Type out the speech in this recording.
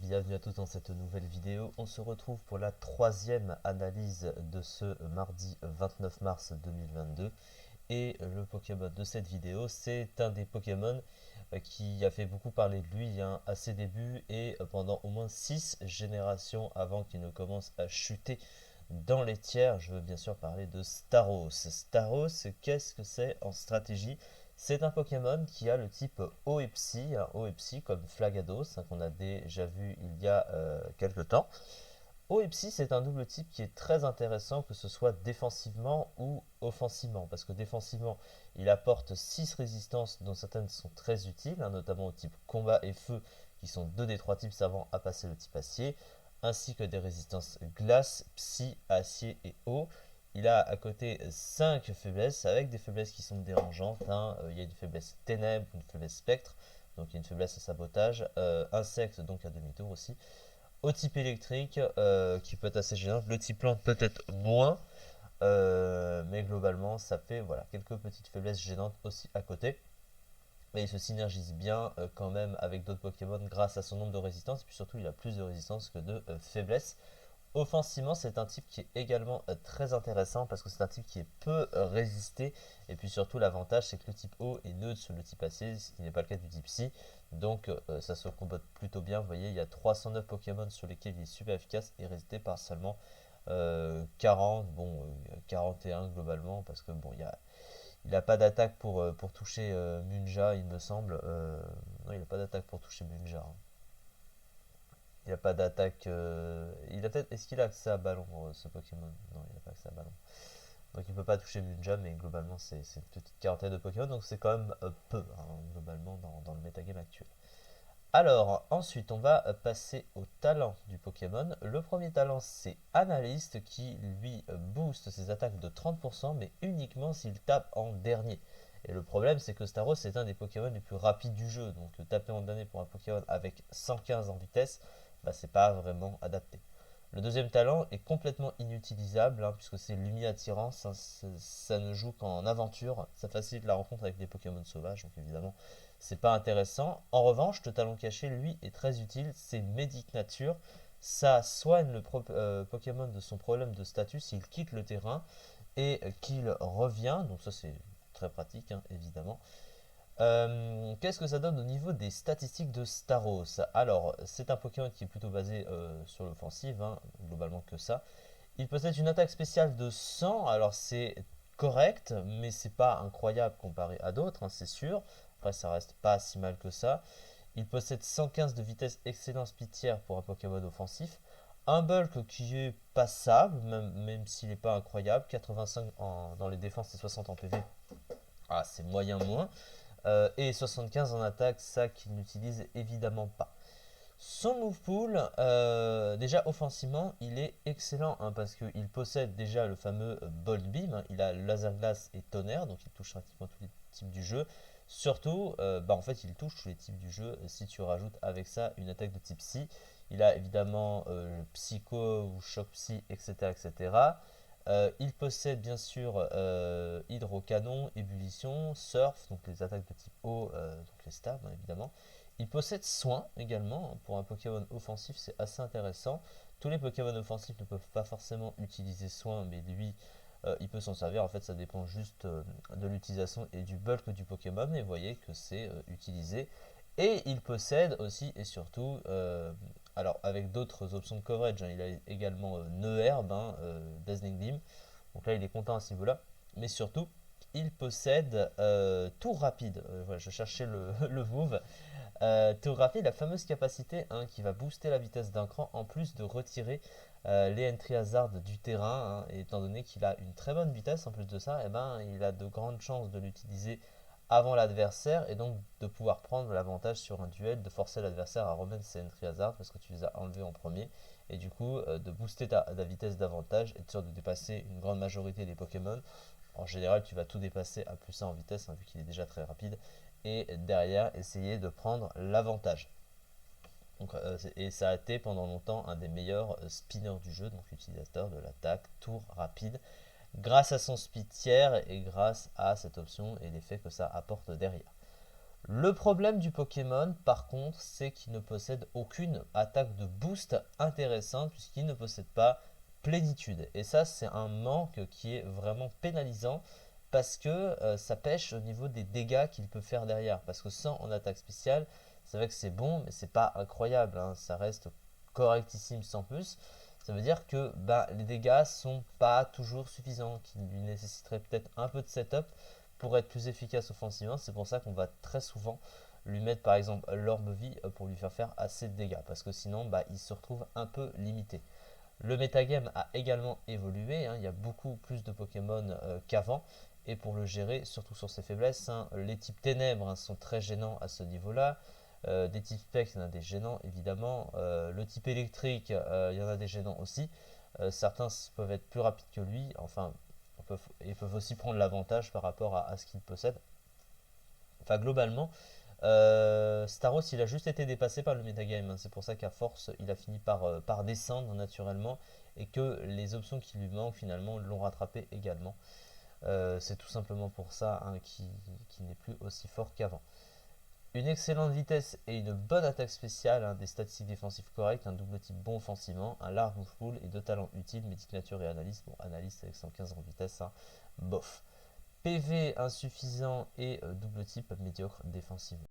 bienvenue à tous dans cette nouvelle vidéo. On se retrouve pour la troisième analyse de ce mardi 29 mars 2022. Et le Pokémon de cette vidéo, c'est un des Pokémon qui a fait beaucoup parler de lui à ses débuts et pendant au moins 6 générations avant qu'il ne commence à chuter dans les tiers. Je veux bien sûr parler de Staros. Staros, qu'est-ce que c'est en stratégie? C'est un Pokémon qui a le type eau et psy, eau et psy comme Flagados, qu'on a déjà vu il y a quelques temps. Eau et psy, c'est un double type qui est très intéressant, que ce soit défensivement ou offensivement, parce que défensivement, il apporte 6 résistances, dont certaines sont très utiles, notamment au type combat et feu, qui sont deux des trois types savants à passer le type acier, ainsi que des résistances glace, psy, acier et eau. Il a à côté 5 faiblesses, avec des faiblesses qui sont dérangeantes. Il y a une faiblesse ténèbres, une faiblesse spectre, donc il y a une faiblesse à sabotage, insecte, donc à demi-tour aussi. Au type électrique, qui peut être assez gênant. Le type plante peut-être moins, mais globalement, ça fait voilà, quelques petites faiblesses gênantes aussi à côté. Mais il se synergise bien quand même avec d'autres Pokémon grâce à son nombre de résistances. Et puis surtout, il a plus de résistance que de faiblesse. Offensivement, c'est un type qui est également très intéressant parce que c'est un type qui est peu résisté. Et puis surtout, l'avantage, c'est que le type eau est neutre sur le type acier, ce qui n'est pas le cas du type psy. Donc ça se combat plutôt bien. Vous voyez, il y a 309 Pokémon sur lesquels il est super efficace et résisté par seulement 40, bon, 41 globalement, parce que bon, il n'a pas d'attaque pour toucher Munja, il me semble. Non, il n'a pas d'attaque pour toucher Munja, hein. Il n'a pas d'attaque. Il a peut-être. Est-ce qu'il a accès à ballon, ce Pokémon? Non, il n'a pas accès à ballon. Donc il ne peut pas toucher Munja, mais globalement c'est une petite quarantaine de Pokémon, donc c'est quand même peu, globalement dans le metagame actuel. Alors, ensuite, on va passer au talent du Pokémon. Le premier talent, c'est Analyste, qui lui booste ses attaques de 30%, mais uniquement s'il tape en dernier. Et le problème, c'est que Staros est un des Pokémon les plus rapides du jeu. Donc, taper en dernier pour un Pokémon avec 115 en vitesse, bah, c'est pas vraiment adapté. Le deuxième talent est complètement inutilisable, puisque c'est Lumi-Attirance. Ça ne joue qu'en aventure. Ça facilite la rencontre avec des Pokémon sauvages, donc évidemment, c'est pas intéressant. En revanche, le talon caché, lui, est très utile. C'est Médic Nature. Ça soigne le Pokémon de son problème de statut s'il quitte le terrain et qu'il revient. Donc ça, c'est très pratique, évidemment. Qu'est-ce que ça donne au niveau des statistiques de Staros? Alors, c'est un Pokémon qui est plutôt basé sur l'offensive, globalement que ça. Il possède une attaque spéciale de 100, alors c'est correct, mais c'est pas incroyable comparé à d'autres, c'est sûr. Après, ça reste pas si mal que ça. Il possède 115 de vitesse excellence pitière pour un Pokémon offensif. Un bulk qui est passable, même s'il n'est pas incroyable. 85 dans les défenses et 60 en PV. Ah, c'est moyen moins. Et 75 en attaque, ça qu'il n'utilise évidemment pas. Son move pool, déjà offensivement, il est excellent parce qu'il possède déjà le fameux Bolt Beam. Il a Laser Glace et Tonnerre, donc il touche pratiquement tous les types du jeu. Surtout, en fait, il touche tous les types du jeu si tu rajoutes avec ça une attaque de type Psy. Il a évidemment Psycho ou Choc Psy, etc. etc. Il possède bien sûr Hydrocanon, Ébullition, Surf, donc les attaques de type eau, donc les stabs évidemment. Il possède Soin également. Pour un Pokémon offensif, c'est assez intéressant. Tous les Pokémon offensifs ne peuvent pas forcément utiliser Soin, mais lui, il peut s'en servir. En fait, ça dépend juste de l'utilisation et du bulk du Pokémon. Et vous voyez que c'est utilisé. Et il possède aussi et surtout, alors avec d'autres options de coverage, il a également Neuherbe, Dazzling Gleam. Donc là, il est content à ce niveau-là. Mais surtout, il possède Tour Rapide. Voilà, je cherchais le move. Tour Rapide, la fameuse capacité qui va booster la vitesse d'un cran en plus de retirer les entry hazard du terrain. Et étant donné qu'il a une très bonne vitesse en plus de ça, il a de grandes chances de l'utiliser avant l'adversaire et donc de pouvoir prendre l'avantage sur un duel, de forcer l'adversaire à remettre ses entry hazard parce que tu les as enlevés en premier et du coup de booster ta vitesse davantage et de sûr de dépasser une grande majorité des Pokémon. En général, tu vas tout dépasser à plus 1 en vitesse vu qu'il est déjà très rapide et derrière essayer de prendre l'avantage. Donc, et ça a été pendant longtemps un des meilleurs spinners du jeu, donc utilisateur de l'attaque tour rapide, grâce à son speed tiers et grâce à cette option et l'effet que ça apporte derrière. Le problème du Pokémon, par contre, c'est qu'il ne possède aucune attaque de boost intéressante puisqu'il ne possède pas plénitude. Et ça, c'est un manque qui est vraiment pénalisant parce que ça pêche au niveau des dégâts qu'il peut faire derrière. Parce que sans en attaque spéciale, c'est vrai que c'est bon, mais c'est pas incroyable, hein. Ça reste correctissime sans plus. Ça veut dire que bah, les dégâts sont pas toujours suffisants, qu'il lui nécessiterait peut-être un peu de setup pour être plus efficace offensivement. C'est pour ça qu'on va très souvent lui mettre par exemple l'orbe vie pour lui faire assez de dégâts, parce que sinon bah, il se retrouve un peu limité. Le metagame a également évolué, hein. Il y a beaucoup plus de Pokémon qu'avant, et pour le gérer, surtout sur ses faiblesses, hein, les types ténèbres, hein, sont très gênants à ce niveau-là. Des types spectres, il y en a des gênants évidemment. Le type électrique, il y en a des gênants aussi. Certains peuvent être plus rapides que lui, enfin, ils peuvent aussi prendre l'avantage par rapport à ce qu'ils possèdent. Enfin, globalement, Staros, il a juste été dépassé par le metagame, hein. C'est pour ça qu'à force, il a fini par descendre naturellement et que les options qui lui manquent finalement l'ont rattrapé également. C'est tout simplement pour ça, hein, qu'il n'est plus aussi fort qu'avant. Une excellente vitesse et une bonne attaque spéciale, hein, des statistiques défensives correctes, un double type bon offensivement, un large move pool et deux talents utiles, médic nature et analyse. Bon, analyse avec 115 en vitesse, hein, bof. PV insuffisant et double type médiocre défensivement.